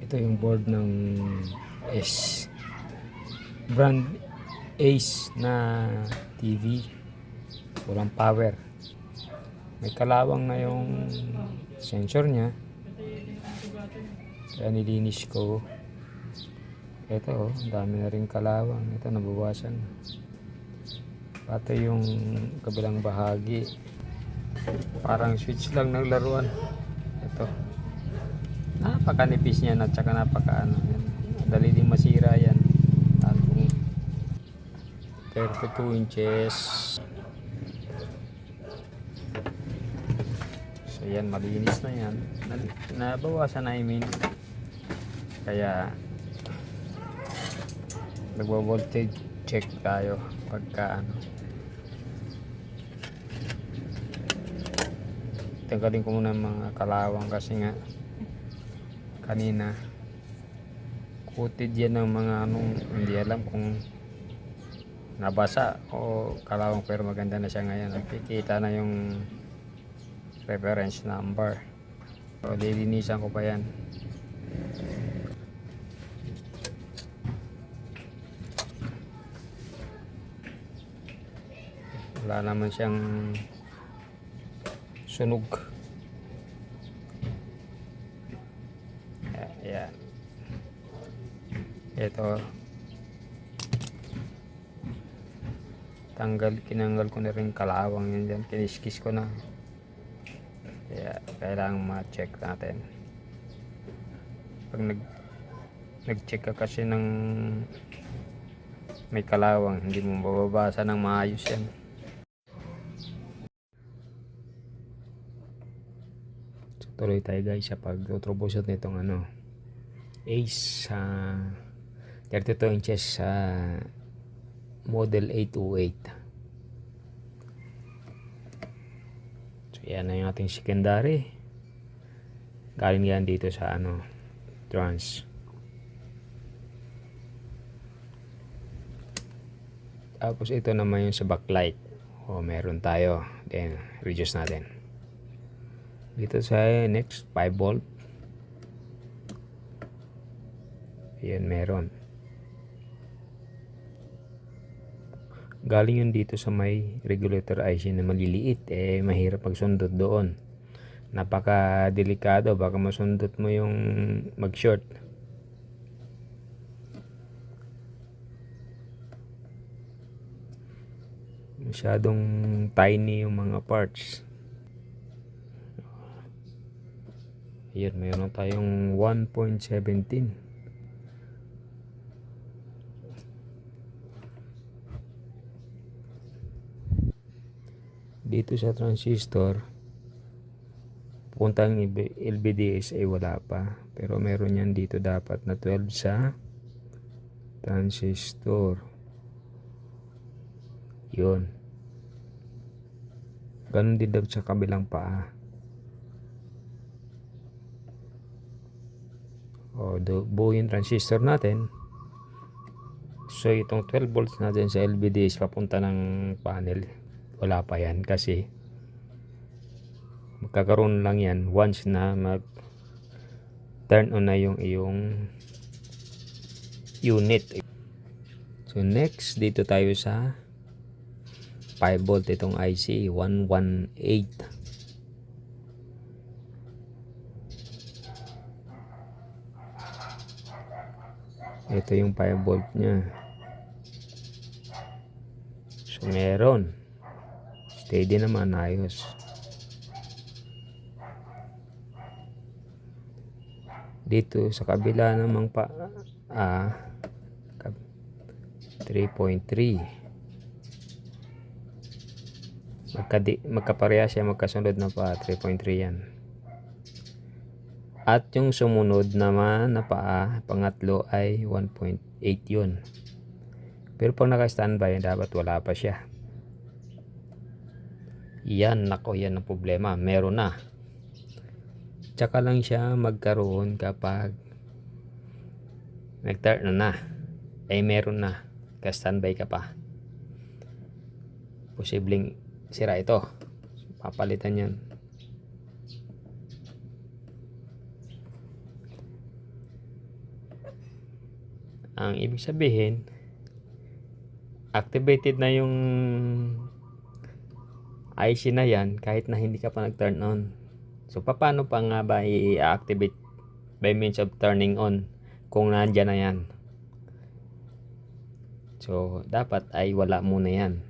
Ito yung board ng S brand Ace na TV, walang power, may kalawang na yung sensor nya, kaya nilinis ko. Ito ang dami na rin kalawang, ito nabawasan pati yung kabilang bahagi, parang switch lang ng laruan. Ito napakanipis niya at saka napakaano yan, dali din masira yan. 32 inches. So yan, malinis na yan, nabawasan na, I mean, kaya nagbo-voltage check tayo pagka ano. Tanggalin ko muna mga kalawang kasi nga kanina coated yan ng mga anong, hindi alam kung nabasa o kalawang, pero maganda na siya ngayon. Nakikita na yung reference number. So lilinisan ko pa yan. Wala naman siyang sunog. Ayan. Ito, kinanggal ko na rin kalawang yan dyan, kiniskis ko na. Kaya kailangan ma-check natin. Pag nag-check ka kasi ng may kalawang, hindi mo mababasa ng maayos yan. So tuloy tayo guys sa pag-troubleshoot nitong ano Ace 32 inches sa model 808. So yan na yung ating secondary, galing yan dito sa ano trans. Tapos ito naman yung sa backlight, meron tayo, then reduce natin dito sa next 5 volt. Ayan, meron. Galing yun dito sa may regulator IC na maliliit, mahirap magsundot doon, napaka delikado, baka masundot mo yung mag short. Masyadong tiny yung mga parts. Ayan, mayroon tayong 1.17. Dito sa transistor, puntang LVDS ay wala pa, pero meron yan dito dapat na 12 sa transistor. Yun, ganun din daw sa kabilang paa. Buo yung transistor natin. So itong 12 volts natin sa LVDS papunta ng panel, wala pa yan kasi magkakaroon lang yan once na mag turn on na yung iyong unit. So next, dito tayo sa 5 volt, itong IC 118. Ito yung 5 volt nya. So meron, steady naman, ayos. Dito sa kabila namang 3.3, magkapareha siya, magkasunod na pa 3.3 yan. At yung sumunod naman na paa, pangatlo ay 1.8 yun. Pero pag naka-standby, dapat wala pa siya. Yan, nako, yan ang problema. Meron na. Tsaka lang siya magkaroon kapag nag-turn na. Meron na. Ka-standby ka pa. Posibleng sira ito. Papalitan yan. Ang ibig sabihin, activated na yung IC na yan kahit na hindi ka pa nag-turn on. So, paano pa nga ba i-activate by means of turning on kung nandyan na yan? So, dapat ay wala muna yan.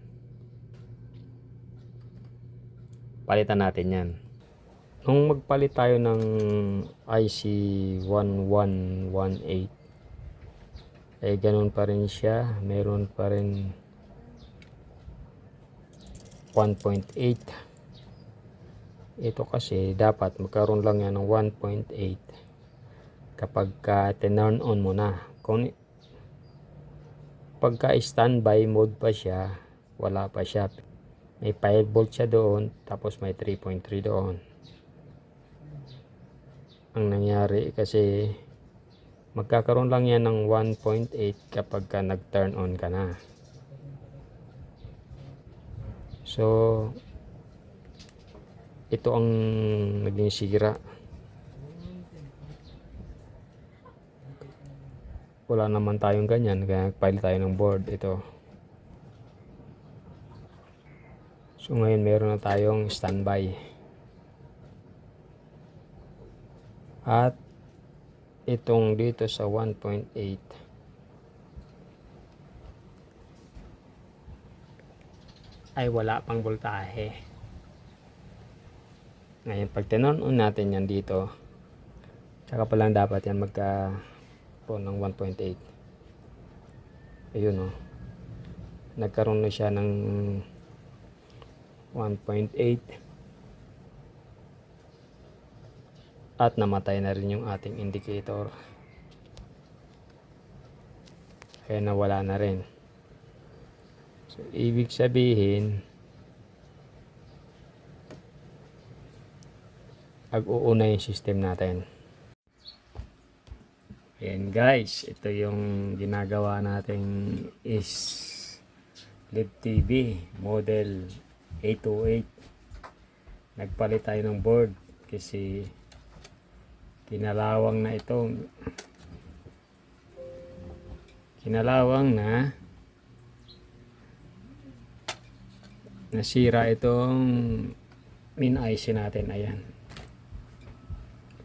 Palitan natin yan. Nung magpalit tayo ng IC 1118, eh ganun pa rin siya. Meron pa rin 1.8. Ito kasi dapat magkaroon lang yan ng 1.8 kapag turn on mo na. Kung pagka standby mode pa siya, wala pa siya. May 5 volt siya doon, tapos may 3.3 doon. Ang nangyari kasi magkakaroon lang yan ng 1.8 kapag ka nag-turn on ka na. So, ito ang naging sira. Wala naman tayong ganyan, kaya nagpalit tayo ng board. Ito. So, ngayon meron na tayong standby. At itong dito sa 1.8 ay wala pang voltahe. Ngayon pag tinon on natin yan dito, tsaka pa lang dapat yan magka ng 1.8. Ayun, nagkaroon na siya ng 1.8 at namatay na rin yung ating indicator, kaya nawala na rin. So, ibig sabihin, ag-uuna yung system natin. Ayan guys, ito yung ginagawa nating is LED TV model 808. Nagpalit tayo ng board kasi kinalawang na nasira itong main IC natin. Ayan,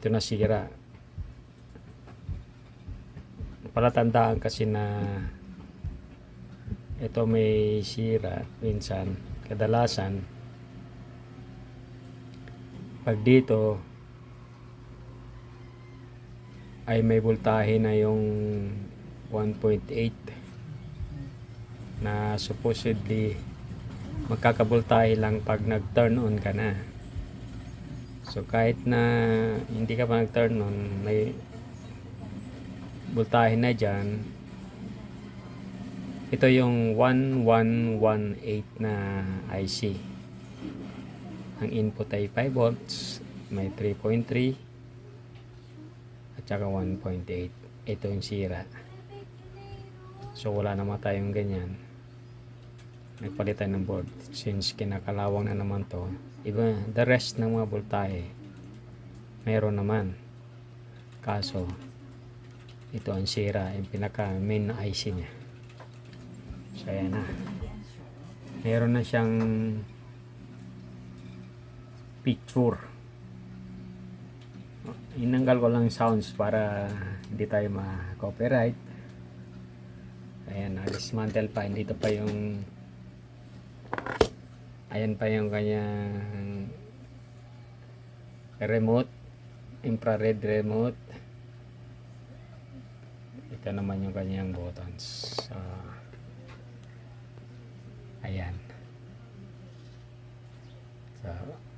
ito nasira. Palatandaan kasi na ito may sira minsan, kadalasan pag dito ay may voltahe na yung 1.8 na supposedly magkakaboltahe lang pag nag-turn on ka na. So kahit na hindi ka pa nag-turn on, may voltahe na dyan. Ito yung 1118 na IC. Ang input ay 5 volts, may 3.3 at saka 1.8. Ito yung sira. So wala naman tayong ganyan. Nagpalitan ng board since kinakalawang na naman to. Iba, the rest ng mga voltahe mayroon naman, kaso ito ang sira, yung pinaka main IC nya. So ayan na, meron na siyang picture. Inanggal ko lang sounds para hindi tayo ma-copyright. Ayan, dismantle pa, dito pa yung, ayan pa yung kanyang remote, infrared remote. Ito naman yung kanyang buttons. So, ayan. So,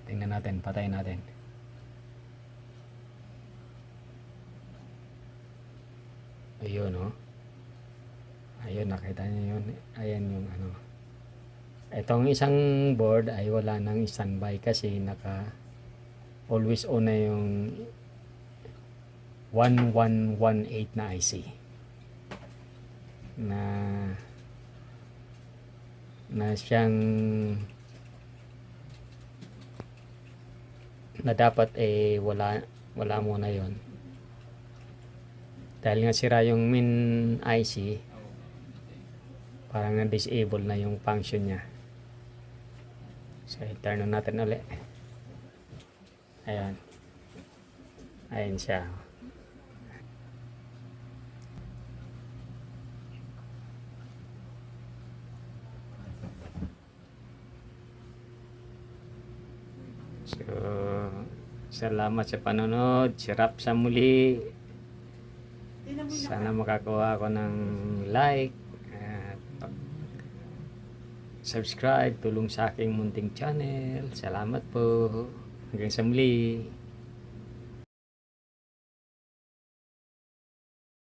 tingnan natin, patayin natin. Ayun, ayun, nakita niyo yun. Ayan yung itong isang board ay wala nang standby kasi naka always on na yung 1118 na IC na siyang na dapat wala muna yon. Dahil nga sira yung main IC, parang na-disable na yung function niya. So, i-turn on natin ulit. Ayan. Ayan siya. So, salamat sa panonood. Sirap sa muli. Sana makakuha ako ng like at subscribe. Tulong sa aking munting channel. Salamat po. Hanggang sa muli.